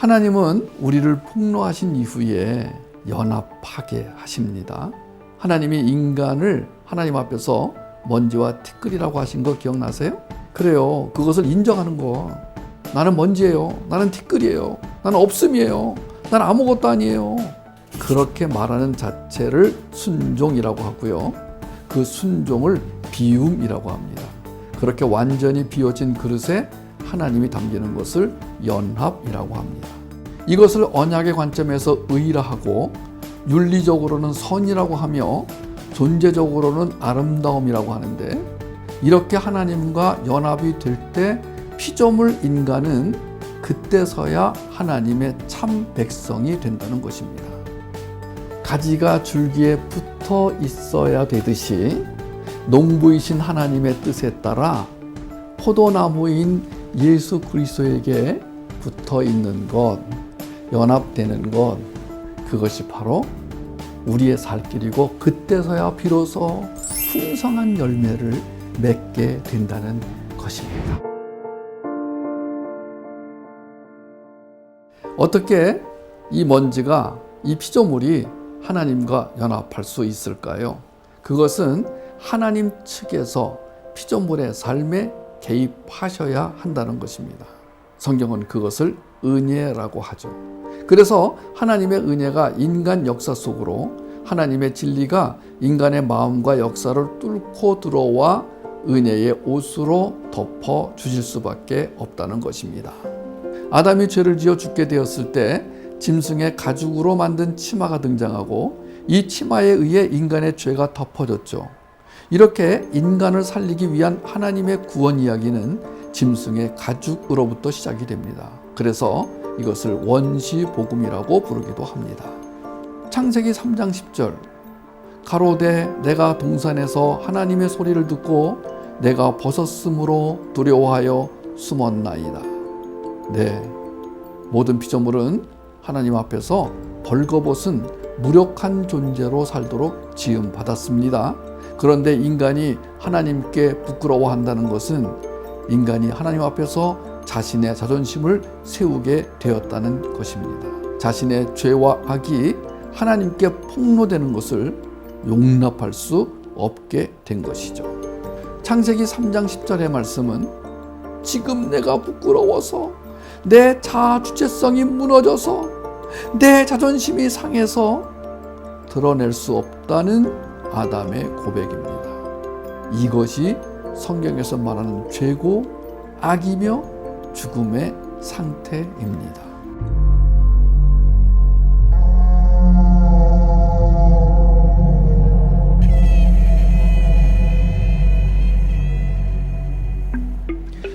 하나님은 우리를 폭로하신 이후에 연합하게 하십니다. 하나님이 인간을 하나님 앞에서 먼지와 티끌이라고 하신 거 기억나세요? 그래요. 그것을 인정하는 거. 나는 먼지예요. 나는 티끌이에요. 나는 없음이에요. 나는 아무것도 아니에요. 그렇게 말하는 자체를 순종이라고 하고요. 그 순종을 비움이라고 합니다. 그렇게 완전히 비워진 그릇에 하나님이 담기는 것을 연합이라고 합니다. 이것을 언약의 관점에서 의라 하고 윤리적으로는 선이라고 하며 존재적으로는 아름다움이라고 하는데, 이렇게 하나님과 연합이 될 때 피조물 인간은 그때서야 하나님의 참 백성이 된다는 것입니다. 가지가 줄기에 붙어 있어야 되듯이 농부이신 하나님의 뜻에 따라 포도나무인 예수 그리스도에게 붙어 있는 것, 연합되는 것, 그것이 바로 우리의 살 길이고, 그때서야 비로소 풍성한 열매를 맺게 된다는 것입니다. 어떻게 이 먼지가, 이 피조물이 하나님과 연합할 수 있을까요? 그것은 하나님 측에서 피조물의 삶에 개입하셔야 한다는 것입니다. 성경은 그것을 은혜라고 하죠. 그래서 하나님의 은혜가 인간 역사 속으로, 하나님의 진리가 인간의 마음과 역사를 뚫고 들어와 은혜의 옷으로 덮어 주실 수밖에 없다는 것입니다. 아담이 죄를 지어 죽게 되었을 때 짐승의 가죽으로 만든 치마가 등장하고, 이 치마에 의해 인간의 죄가 덮어졌죠. 이렇게 인간을 살리기 위한 하나님의 구원 이야기는 짐승의 가죽으로부터 시작이 됩니다. 그래서 이것을 원시복음이라고 부르기도 합니다. 창세기 3장 10절, 가로되 내가 동산에서 하나님의 소리를 듣고 내가 벗었으므로 두려워하여 숨었나이다. 네, 모든 피조물은 하나님 앞에서 벌거벗은 무력한 존재로 살도록 지음받았습니다. 그런데 인간이 하나님께 부끄러워한다는 것은 인간이 하나님 앞에서 자신의 자존심을 세우게 되었다는 것입니다. 자신의 죄와 악이 하나님께 폭로되는 것을 용납할 수 없게 된 것이죠. 창세기 3장 10절의 말씀은 지금 내가 부끄러워서 내 자아 주체성이 무너져서 내 자존심이 상해서 드러낼 수 없다는 아담의 고백입니다. 이것이 성경에서 말하는 죄고 악이며 죽음의 상태입니다.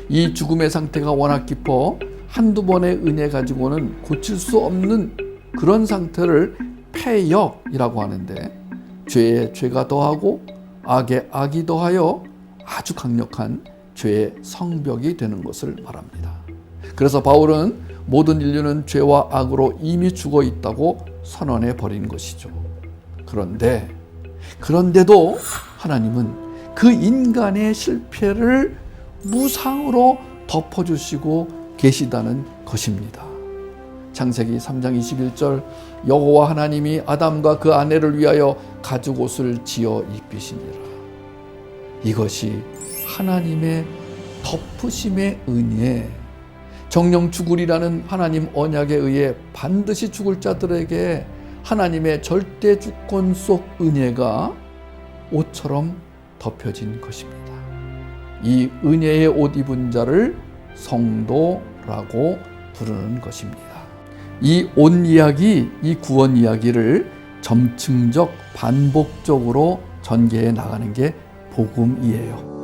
이 죽음의 상태가 워낙 깊어 한두 번의 은혜 가지고는 고칠 수 없는 그런 상태를 패역이라고 하는데, 죄에 죄가 더하고 악에 악이 더하여 아주 강력한 죄의 성벽이 되는 것을 말합니다. 그래서 바울은 모든 인류는 죄와 악으로 이미 죽어 있다고 선언해 버린 것이죠. 그런데도 하나님은 그 인간의 실패를 무상으로 덮어주시고 계시다는 것입니다. 창세기 3장 21절, 여호와 하나님이 아담과 그 아내를 위하여 가죽 옷을 지어 입히시니라. 이것이 하나님의 덮으심의 은혜, 정령 죽으리라는 하나님 언약에 의해 반드시 죽을 자들에게 하나님의 절대 주권 속 은혜가 옷처럼 덮여진 것입니다. 이 은혜의 옷 입은 자를 성도라고 부르는 것입니다. 이 옷 이야기, 이 구원 이야기를 점층적 반복적으로 전개해 나가는 게 복음이에요.